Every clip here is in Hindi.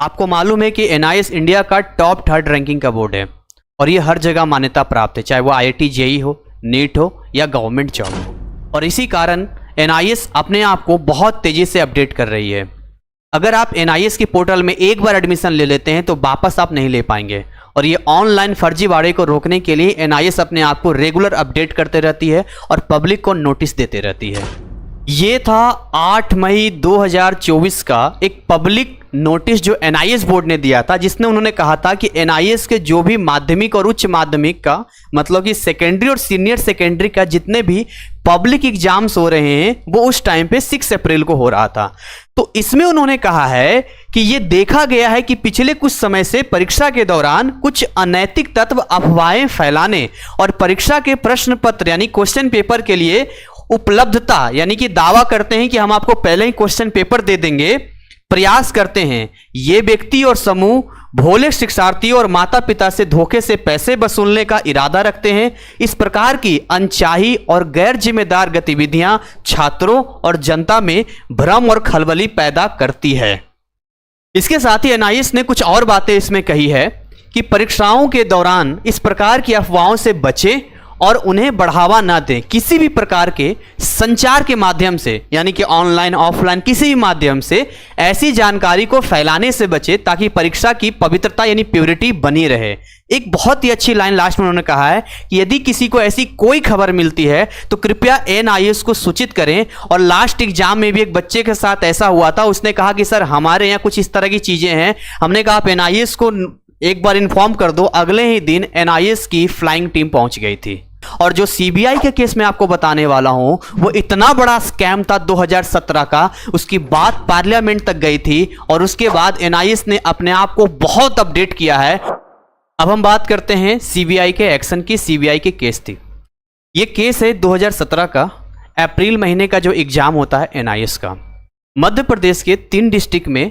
आपको मालूम है कि एनआईएस इंडिया का टॉप 3rd रैंकिंग का बोर्ड है और ये हर जगह मान्यता प्राप्त है, चाहे वो आईआईटी जेईई हो, नीट हो या गवर्नमेंट जॉब हो। और इसी कारण एनआईएस अपने आप को बहुत तेजी से अपडेट कर रही है। अगर आप एनआईएस के पोर्टल में एक बार एडमिशन ले लेते हैं तो वापस आप नहीं ले पाएंगे। और ये ऑनलाइन फर्जीवाड़े को रोकने के लिए एनआईएस अपने आप को रेगुलर अपडेट करते रहती है और पब्लिक को नोटिस देते रहती है। ये था 8 मई 2024 का एक पब्लिक नोटिस जो एनआईएस बोर्ड ने दिया था, जिसने उन्होंने कहा था कि एनआईएस के जो भी माध्यमिक और उच्च माध्यमिक का, मतलब कि सेकेंडरी और सीनियर सेकेंडरी का जितने भी पब्लिक एग्जाम्स हो रहे हैं वो उस टाइम पे 6 अप्रैल को हो रहा था। तो इसमें उन्होंने कहा है कि ये देखा गया है कि पिछले कुछ समय से परीक्षा के दौरान कुछ अनैतिक तत्व अफवाहें फैलाने और परीक्षा के प्रश्न पत्र यानी क्वेश्चन पेपर के लिए उपलब्धता यानी कि दावा करते हैं कि हम आपको पहले ही क्वेश्चन पेपर दे देंगे, प्रयास करते हैं। ये व्यक्ति और समूह भोले शिक्षार्थियों और माता पिता से धोखे से पैसे वसूलने का इरादा रखते हैं। इस प्रकार की अनचाही और गैर जिम्मेदार गतिविधियां छात्रों और जनता में भ्रम और खलबली पैदा करती है। इसके साथ ही एनआईएस ने कुछ और बातें इसमें कही है कि परीक्षाओं के दौरान इस प्रकार की अफवाहों से बचें और उन्हें बढ़ावा ना दें। किसी भी प्रकार के संचार के माध्यम से यानी कि ऑनलाइन ऑफलाइन किसी भी माध्यम से ऐसी जानकारी को फैलाने से बचे ताकि परीक्षा की पवित्रता यानी प्योरिटी बनी रहे। एक बहुत ही अच्छी लाइन लास्ट में उन्होंने कहा है कि यदि किसी को ऐसी कोई खबर मिलती है तो कृपया एनआईएस को सूचित करें। और लास्ट एग्जाम में भी एक बच्चे के साथ ऐसा हुआ था, उसने कहा कि सर हमारे यहाँ कुछ इस तरह की चीजें हैं। हमने कहा आप एनआईएस को एक बार इन्फॉर्म कर दो। अगले ही दिन एनआईएस की फ्लाइंग टीम पहुंच गई थी। और जो सीबीआई के केस में आपको बताने वाला हूं वो इतना बड़ा स्कैम था 2017 का, उसकी बात पार्लियामेंट तक गई थी और उसके बाद एनआईएस ने अपने आप को बहुत अपडेट किया है। अब हम बात करते हैं सीबीआई के एक्शन की। सीबीआई के केस थी, ये केस है 2017 का अप्रैल महीने का जो एग्जाम होता है एनआईएस का। मध्य प्रदेश के 3 डिस्ट्रिक्ट में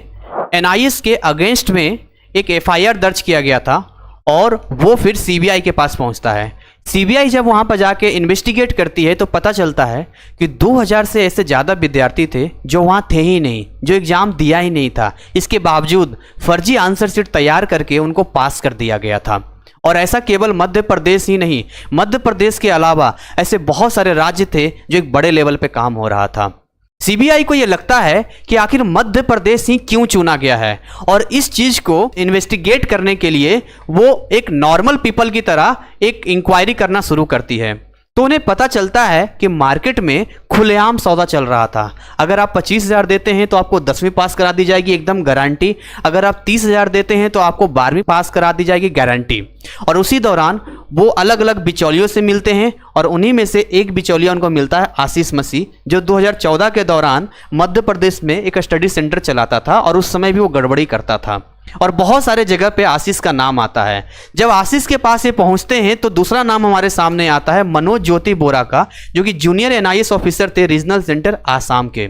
एनआईएस के अगेंस्ट में एक एफआईआर दर्ज किया गया था और वो फिर सीबीआई के पास पहुंचता है। सीबीआई जब वहां पर जाके इन्वेस्टिगेट करती है तो पता चलता है कि 2000 से ऐसे ज़्यादा विद्यार्थी थे जो वहां थे ही नहीं, जो एग्ज़ाम दिया ही नहीं था। इसके बावजूद फर्जी आंसर शीट तैयार करके उनको पास कर दिया गया था। और ऐसा केवल मध्य प्रदेश ही नहीं, मध्य प्रदेश के अलावा ऐसे बहुत सारे राज्य थे जो एक बड़े लेवल पे काम हो रहा था। सीबीआई को यह लगता है कि आखिर मध्य प्रदेश ही क्यों चुना गया है और इस चीज को इन्वेस्टिगेट करने के लिए वो एक नॉर्मल पीपल की तरह एक इंक्वायरी करना शुरू करती है। तो उन्हें पता चलता है कि मार्केट में खुलेआम सौदा चल रहा था। अगर आप 25,000 देते हैं तो आपको 10वीं पास करा दी जाएगी एकदम गारंटी। अगर आप 30,000 देते हैं तो आपको 12वीं पास करा दी जाएगी गारंटी। और उसी दौरान वो अलग अलग बिचौलियों से मिलते हैं और उन्हीं में से एक बिचौलिया उनको मिलता है आशीष मसीह, जो 2014 के दौरान मध्य प्रदेश में एक स्टडी सेंटर चलाता था और उस समय भी वो गड़बड़ी करता था। और बहुत सारे जगह पे आशीष का नाम आता है। जब आशीष के पास ये पहुंचते हैं तो दूसरा नाम हमारे सामने आता है मनोज ज्योति बोरा का, जो कि जूनियर एनआईएस ऑफिसर थे रीजनल सेंटर आसाम के।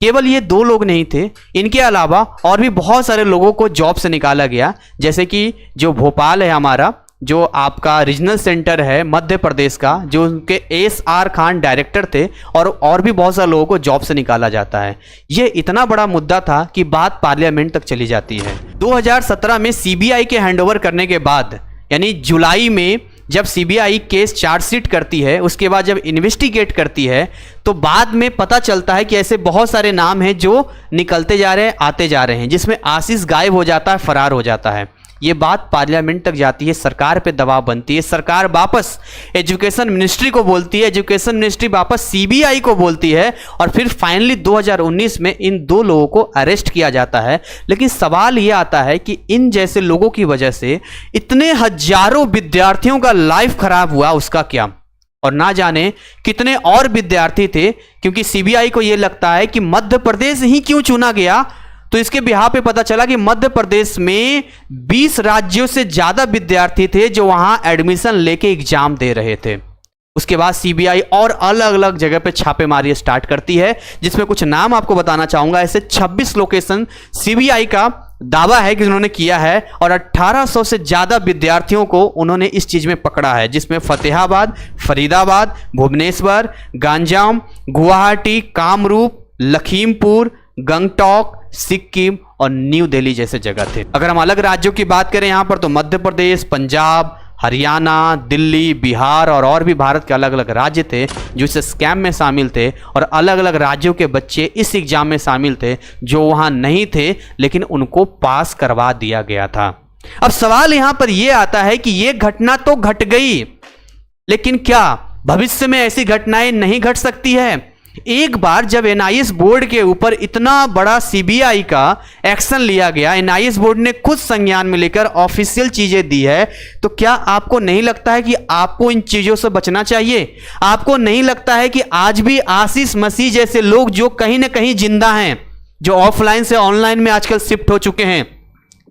केवल ये 2 लोग नहीं थे, इनके अलावा और भी बहुत सारे लोगों को जॉब से निकाला गया। जैसे कि जो भोपाल है हमारा, जो आपका रीजनल सेंटर है मध्य प्रदेश का, जो उनके एस.आर. खान डायरेक्टर थे और भी बहुत सारे लोगों को जॉब से निकाला जाता है। ये इतना बड़ा मुद्दा था कि बात पार्लियामेंट तक चली जाती है। 2017 में सीबीआई के हैंडओवर करने के बाद यानी जुलाई में जब सीबीआई केस चार्जशीट करती है, उसके बाद जब इन्वेस्टिगेट करती है तो बाद में पता चलता है कि ऐसे बहुत सारे नाम हैं जो निकलते जा रहे हैं, आते जा रहे हैं, जिसमें आशीष गायब हो जाता है, फरार हो जाता है। ये बात पार्लियामेंट तक जाती है, सरकार पे दबाव बनती है, सरकार वापस एजुकेशन मिनिस्ट्री को बोलती है, एजुकेशन मिनिस्ट्री वापस सीबीआई को बोलती है और फिर फाइनली 2019 में इन 2 लोगों को अरेस्ट किया जाता है। लेकिन सवाल ये आता है कि इन जैसे लोगों की वजह से इतने हजारों विद्यार्थियों का लाइफ खराब हुआ, उसका क्या? और ना जाने कितने और विद्यार्थी थे, क्योंकि सीबीआई को यह लगता है कि मध्य प्रदेश ही क्यों चुना गया। तो इसके बिहार पे पता चला कि मध्य प्रदेश में 20 राज्यों से ज्यादा विद्यार्थी थे जो वहां एडमिशन लेके एग्जाम दे रहे थे। उसके बाद सीबीआई और अलग अलग जगह पे छापेमारी स्टार्ट करती है, जिसमें कुछ नाम आपको बताना चाहूंगा। ऐसे 26 लोकेशन सीबीआई का दावा है कि उन्होंने किया है और 1800 से ज्यादा विद्यार्थियों को उन्होंने इस चीज में पकड़ा है, जिसमें फतेहाबाद, फरीदाबाद, भुवनेश्वर, गंजाम, गुवाहाटी, कामरूप, लखीमपुर, गंगटोक, सिक्किम और न्यू दिल्ली जैसे जगह थे। अगर हम अलग राज्यों की बात करें यहाँ पर तो मध्य प्रदेश, पंजाब, हरियाणा, दिल्ली, बिहार और भी भारत के अलग अलग राज्य थे जो इस स्कैम में शामिल थे, और अलग अलग राज्यों के बच्चे इस एग्जाम में शामिल थे जो वहाँ नहीं थे लेकिन उनको पास करवा दिया गया था। अब सवाल यहाँ पर यह आता है कि यह घटना तो घट गई, लेकिन क्या भविष्य में ऐसी घटनाएं नहीं घट सकती है? एक बार जब एनआईएस बोर्ड के ऊपर इतना बड़ा सीबीआई का एक्शन लिया गया, एनआईएस बोर्ड ने खुद संज्ञान में लेकर ऑफिशियल चीजें दी है, तो क्या आपको नहीं लगता है कि आपको इन चीजों से बचना चाहिए? आपको नहीं लगता है कि आज भी आशीष मसीह जैसे लोग जो कहीं ना कहीं जिंदा हैं, जो ऑफलाइन से ऑनलाइन में आजकल शिफ्ट हो चुके हैं,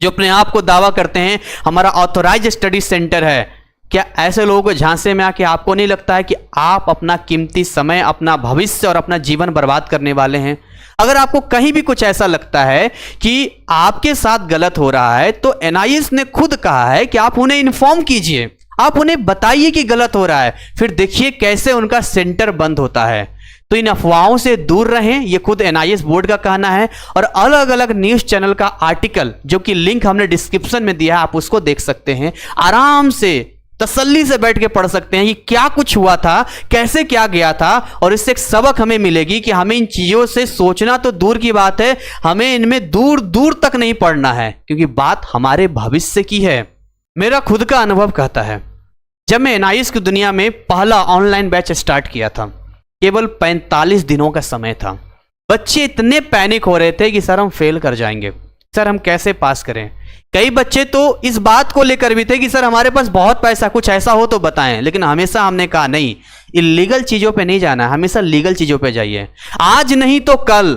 जो अपने आप को दावा करते हैं हमारा ऑथोराइज स्टडी सेंटर है, क्या ऐसे लोगों को झांसे में आके आपको नहीं लगता है कि आप अपना कीमती समय, अपना भविष्य और अपना जीवन बर्बाद करने वाले हैं? अगर आपको कहीं भी कुछ ऐसा लगता है कि आपके साथ गलत हो रहा है तो एनआईएस ने खुद कहा है कि आप उन्हें इन्फॉर्म कीजिए, आप उन्हें बताइए कि गलत हो रहा है, फिर देखिए कैसे उनका सेंटर बंद होता है। तो इन अफवाहों से दूर रहें, यह खुद एनआईएस बोर्ड का कहना है। और अलग अलग न्यूज चैनल का आर्टिकल जो कि लिंक हमने डिस्क्रिप्शन में दिया है, आप उसको देख सकते हैं, आराम से तसल्ली से बैठ के पढ़ सकते हैं कि क्या कुछ हुआ था, कैसे क्या गया था, और इससे एक सबक हमें मिलेगी कि हमें इन चीजों से सोचना तो दूर की बात है, हमें इनमें दूर दूर तक नहीं पढ़ना है, क्योंकि बात हमारे भविष्य की है। मेरा खुद का अनुभव कहता है, जब मैं एनआईएस की दुनिया में पहला ऑनलाइन बैच स्टार्ट किया था, केवल 45 दिनों का समय था। बच्चे इतने पैनिक हो रहे थे कि सर हम फेल कर जाएंगे, सर हम कैसे पास करें। कई बच्चे तो इस बात को लेकर भी थे कि सर हमारे पास बहुत पैसा, कुछ ऐसा हो तो बताएं, लेकिन हमेशा हमने कहा नहीं, इलीगल चीजों पे नहीं जाना है, हमेशा लीगल चीजों पे जाइए। आज नहीं तो कल,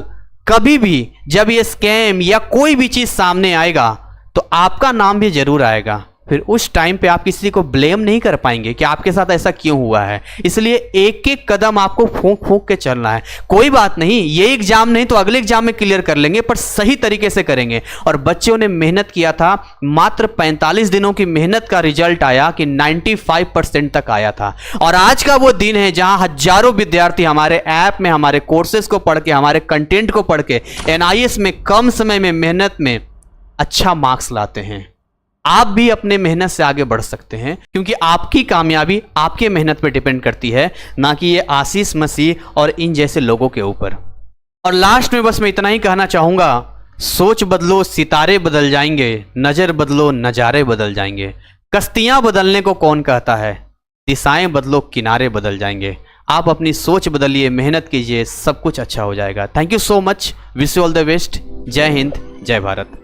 कभी भी जब ये स्कैम या कोई भी चीज सामने आएगा तो आपका नाम भी जरूर आएगा। फिर उस टाइम पे आप किसी को ब्लेम नहीं कर पाएंगे कि आपके साथ ऐसा क्यों हुआ है। इसलिए एक एक कदम आपको फूंक फूंक के चलना है। कोई बात नहीं, ये एग्जाम नहीं तो अगले एग्जाम में क्लियर कर लेंगे, पर सही तरीके से करेंगे। और बच्चों ने मेहनत किया था, मात्र 45 दिनों की मेहनत का रिजल्ट आया कि 95% तक आया था। और आज का वो दिन है जहां हजारों विद्यार्थी हमारे ऐप में, हमारे कोर्सेज को पढ़ के, हमारे कंटेंट को पढ़ के एनआईएस में कम समय में, मेहनत में अच्छा मार्क्स लाते हैं। आप भी अपने मेहनत से आगे बढ़ सकते हैं, क्योंकि आपकी कामयाबी आपके मेहनत पर डिपेंड करती है, ना कि ये आशीष मसीह और इन जैसे लोगों के ऊपर। और लास्ट में बस मैं इतना ही कहना चाहूंगा, सोच बदलो सितारे बदल जाएंगे, नजर बदलो नजारे बदल जाएंगे। कश्तियां बदलने को कौन कहता है, दिशाएं बदलो किनारे बदल जाएंगे। आप अपनी सोच बदलिए, मेहनत कीजिए, सब कुछ अच्छा हो जाएगा। Thank you so much, wish you all the best. जय हिंद, जय भारत।